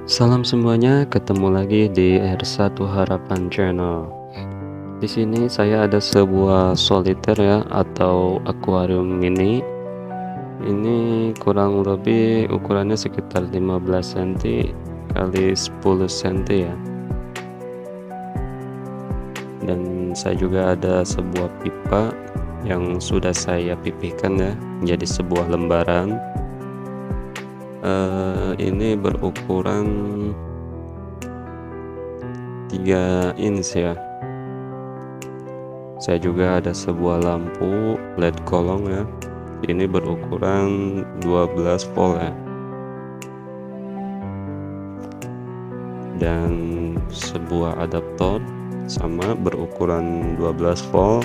Salam semuanya, ketemu lagi di R1 Harapan Channel. Di sini saya ada sebuah soliter ya atau akuarium mini. Ini kurang lebih ukurannya sekitar 15 cm kali 10 cm ya. Dan saya juga ada sebuah pipa yang sudah saya pipihkan ya menjadi sebuah lembaran. Ini berukuran 3 inch ya. Saya juga ada sebuah lampu LED kolong ya. Ini berukuran 12 volt ya. Dan sebuah adaptor sama berukuran 12 volt.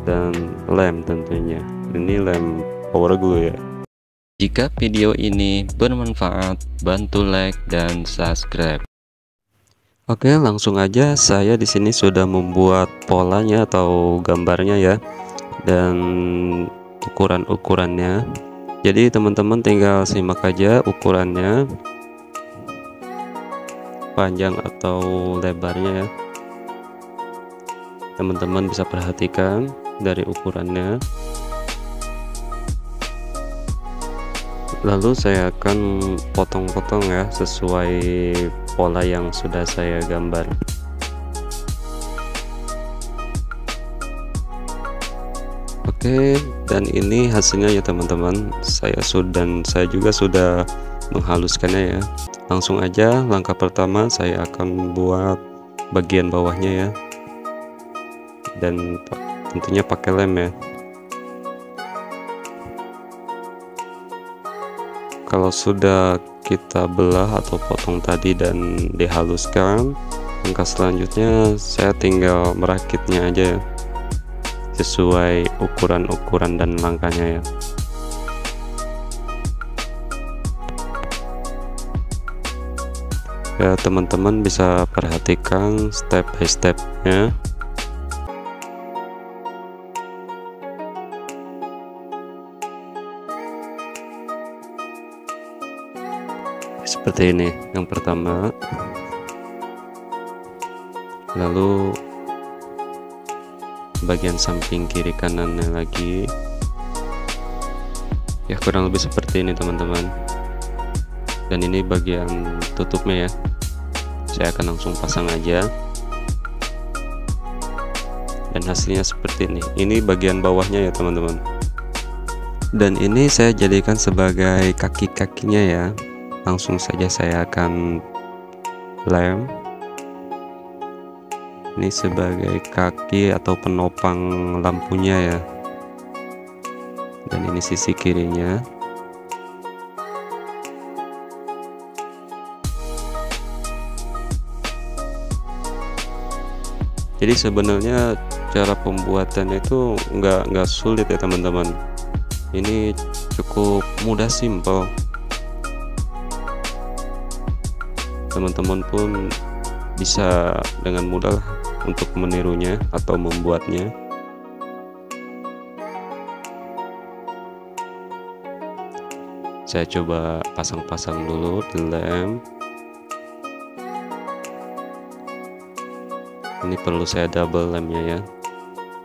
Dan lem tentunya. Ini lem power glue ya. Jika video ini bermanfaat, bantu like dan subscribe. Oke, langsung aja saya di sini sudah membuat polanya atau gambarnya ya, dan ukuran-ukurannya. Jadi teman-teman tinggal simak aja ukurannya, panjang atau lebarnya ya. Teman-teman bisa perhatikan dari ukurannya. Lalu saya akan potong-potong ya sesuai pola yang sudah saya gambar. Oke, dan ini hasilnya ya teman-teman. Saya juga sudah menghaluskannya ya. Langsung aja langkah pertama saya akan buat bagian bawahnya ya. Dan tentunya pakai lem ya. Kalau sudah kita belah atau potong tadi dan dihaluskan, langkah selanjutnya saya tinggal merakitnya aja ya, sesuai ukuran-ukuran dan langkahnya ya. Ya, teman-teman bisa perhatikan step by stepnya. Seperti ini yang pertama, lalu bagian samping kiri kanannya lagi ya, kurang lebih seperti ini teman-teman. Dan ini bagian tutupnya ya, saya akan langsung pasang aja dan hasilnya seperti ini bagian bawahnya ya teman-teman. Dan ini saya jadikan sebagai kaki-kakinya ya. Langsung saja saya akan lem ini sebagai kaki atau penopang lampunya ya. Dan ini sisi kirinya. Jadi sebenarnya cara pembuatannya itu nggak sulit ya teman-teman. Ini cukup mudah, simple. Teman-teman pun bisa dengan mudah untuk menirunya atau membuatnya. Saya coba pasang-pasang dulu di lem. Ini perlu saya double lemnya ya,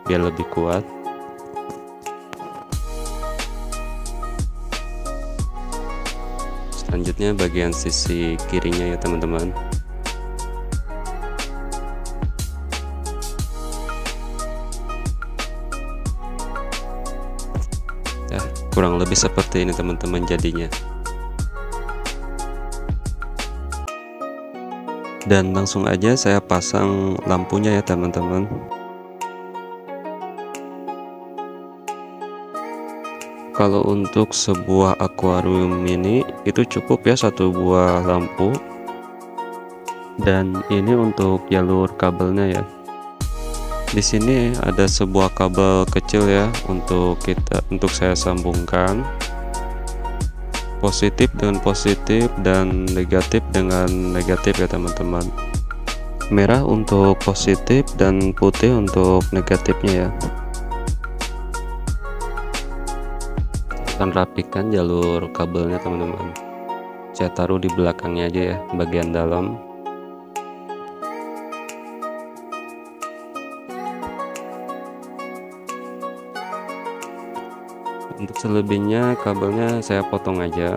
biar lebih kuat. Selanjutnya bagian sisi kirinya ya teman-teman. Ya, kurang lebih seperti ini teman-teman jadinya. Dan langsung aja saya pasang lampunya ya teman-teman. Kalau untuk sebuah akuarium mini itu cukup ya satu buah lampu. Dan ini untuk jalur kabelnya ya. Di sini ada sebuah kabel kecil ya untuk saya sambungkan. Positif dengan positif dan negatif dengan negatif ya teman-teman. Merah untuk positif dan putih untuk negatifnya ya. akan rapikan jalur kabelnya teman-teman. Saya taruh di belakangnya aja ya, bagian dalam. Untuk selebihnya kabelnya saya potong aja.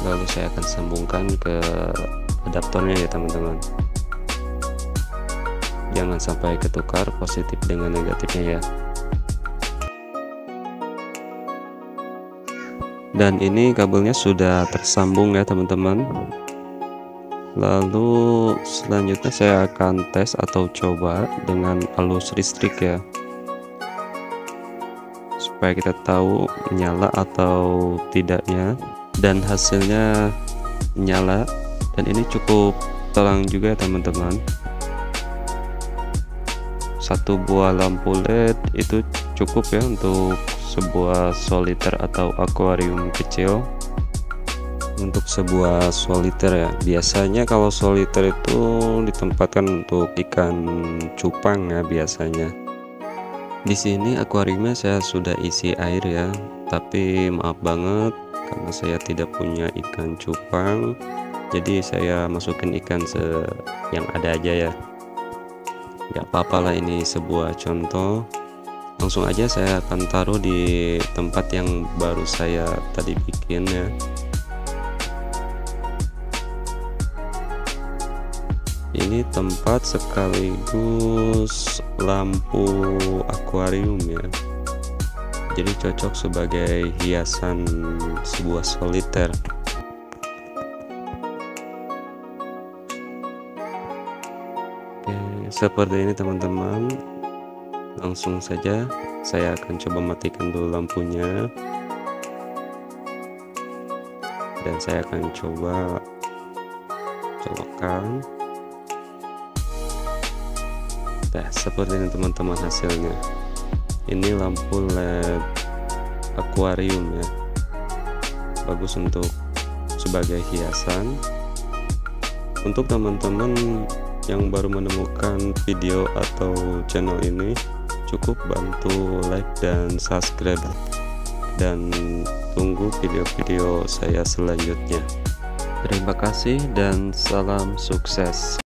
Lalu saya akan sambungkan ke adaptornya ya teman-teman. Jangan sampai ketukar positif dengan negatifnya ya. Dan ini kabelnya sudah tersambung ya teman-teman. Lalu selanjutnya saya akan tes atau coba dengan arus listrik ya, supaya kita tahu nyala atau tidaknya. Dan hasilnya nyala, dan ini cukup terang juga ya teman-teman. Satu buah lampu LED itu cukup ya untuk sebuah soliter atau akuarium kecil. Untuk sebuah soliter ya, biasanya kalau soliter itu ditempatkan untuk ikan cupang ya biasanya. Di sini akuariumnya saya sudah isi air ya, tapi maaf banget karena saya tidak punya ikan cupang, jadi saya masukin ikan yang ada aja ya. Gak apa-apa lah, ini sebuah contoh. Langsung aja saya akan taruh di tempat yang baru saya tadi bikin ya. Ini tempat sekaligus lampu akuarium ya, jadi cocok sebagai hiasan sebuah soliter. Oke, seperti ini teman-teman. Langsung saja saya akan coba matikan dulu lampunya, dan saya akan coba colokkan. Nah, seperti ini teman-teman hasilnya. Ini lampu LED akuarium ya, bagus untuk sebagai hiasan. Untuk teman-teman yang baru menemukan video atau channel ini, cukup bantu like dan subscribe, dan tunggu video-video saya selanjutnya. Terima kasih dan salam sukses.